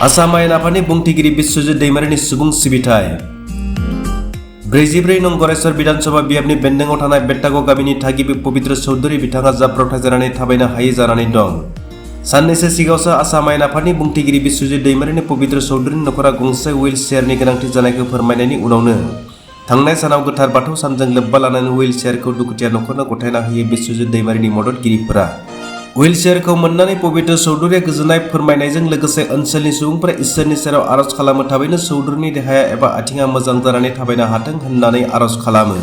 आसाम आयेन आफादनि बुंथिगिरि बिश्वजित दैमारिनि सुबुं सिबिथाय 44 नं गरेश्वर विधानसभा बियाबनि बेन्दोंआव थानाय बेट्टाग' गामिनि थागिबि पबित्र चौधुरी बिथाङा जाब्रबथाय जानानै थाबायनो हायै जानानै दं। साननैसो सिगाङावसो आसाम आयेन आफादनि बुंथिगिरि बिश्वजित दैमारिनि पबित्र चौधुरीनि नखरा गंसे हुइल चेयारनि गोनांथि जानायखौ फोरमायनायनि उनावनो थांनाय सानाव गोथार बाथौ सानजों लोब्बा लानानै हुइल चेयारखौ दुखुथिया नखरनो गथायना होयो बिश्वजित दैमारिनि मददगिरिफोरा। हुइल चेयारखौ मोननानै पबित्र चौधुरीया गोजोननाय फोरमायनायजों लोगोसे ओनसोलनि सुबुंफोरा इसोरनि सेराव आरज खालामो थाबैनो चौधुरीनि देहाया एबा आथिङा मोजां जानानै थाबायनो हाथों होननानै आरज खालामो।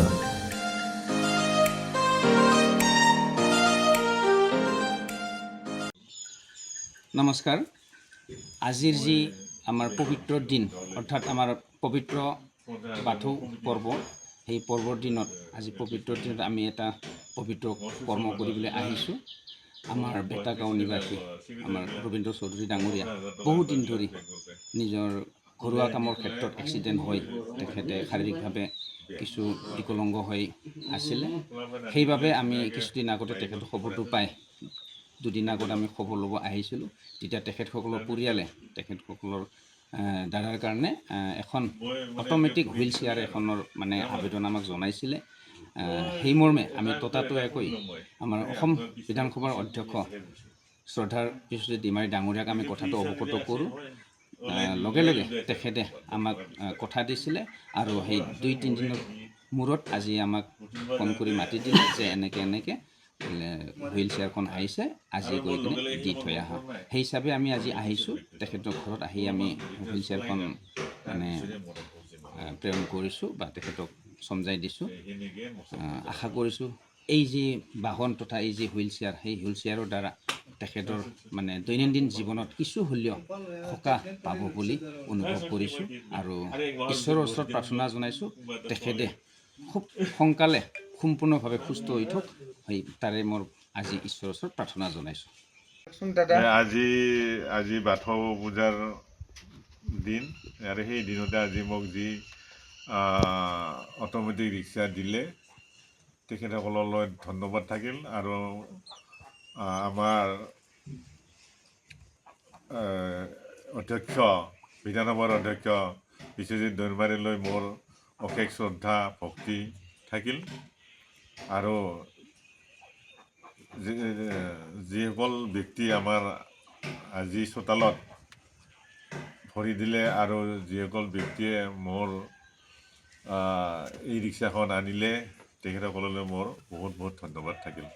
নমস্কাৰ। আজিৰ যি আমাৰ পবিত্ৰ দিন অৰ্থাৎ আমাৰ পবিত্ৰ বাথৌ পৰ্ব, সেই পৰ্বৰ দিনত আজি পবিত্ৰ দিনত আমি এটা পবিত্ৰ কৰ্ম কৰিবলৈ আহিছোঁ। আমাৰ বেটাগাঁও নিবাসী আমাৰ ৰবীন্দ্ৰ চৌধুৰী ডাঙৰীয়া বহুদিন ধৰি নিজৰ ঘৰুৱা কামৰ ক্ষেত্ৰত এক্সিডেণ্ট হৈ তেখেতে শাৰীৰিকভাৱে কিছু বিকলাংগ হৈ আছিলে। সেইবাবে আমি কিছুদিন আগতে তেখেতৰ খবৰটো পাই দুদিন আগত আমি খবৰ ল'ব আহিছিলোঁ। তেতিয়া তেখেতসকলৰ পৰিয়ালে তেখেতসকলৰ দাদাৰ কাৰণে এখন অট'মেটিক হুইল চেয়াৰ এখনৰ মানে আবেদন আমাক জনাইছিলে। সেই মৰ্মে আমি ততাতৈয়াকৈ আমাৰ অসম বিধানসভাৰ অধ্যক্ষ শ্ৰদ্ধাৰ বিশ্বজিত दैमारी ডাঙৰীয়াক আমি কথাটো অৱগত কৰোঁ। লগে লগে তেখেতে আমাক কথা দিছিলে আৰু সেই 2-3 দিনৰ মূৰত আজি আমাক ফোন কৰি মাতি দিলে যে এনেকৈ হুইল চেয়াৰখন আহিছে, আজি গৈ কিনে দি থৈ আহা। সেই হিচাপে আমি আজি আহিছোঁ। তেখেতৰ ঘৰত আহি আমি হুইল চেয়াৰখন মানে প্ৰেৰণ কৰিছোঁ বা তেখেতক চমজাই দিছোঁ। আশা কৰিছোঁ এই যি বাহন তথা এই যি হুইল চেয়াৰ, সেই হুইল চেয়াৰৰ দ্বাৰা তেখেতৰ মানে দৈনন্দিন জীৱনত কিছু হ'লেও সকাহ পাব বুলি অনুভৱ কৰিছোঁ আৰু ঈশ্বৰৰ ওচৰত প্ৰাৰ্থনা জনাইছোঁ তেখেতে খুব সোনকালে সম্পূৰ্ণভাৱে সুস্থ হৈ থওক। তাৰে মোৰ আজি ঈশ্বৰৰ ওচৰত প্ৰাৰ্থনা জনাইছোঁ। আজি বাথৌ পূজাৰ দিন আৰু সেই দিনতে আজি মোক যি অট'মেটিক ৰিক্সা দিলে তেখেতসকললৈ ধন্যবাদ থাকিল আৰু আমাৰ অধ্যক্ষ বিধানসভাৰ অধ্যক্ষ বিশ্বজিত দৈমাৰীলৈ মোৰ অশেষ শ্ৰদ্ধা ভক্তি থাকিল আৰু যিসকল ব্যক্তি আমাৰ আজি চোতালত ভৰি দিলে আৰু যিসকল ব্যক্তিয়ে মোৰ এই ৰিক্সাখন আনিলে তেখেতসকললৈ মোৰ বহুত ধন্যবাদ থাকিল।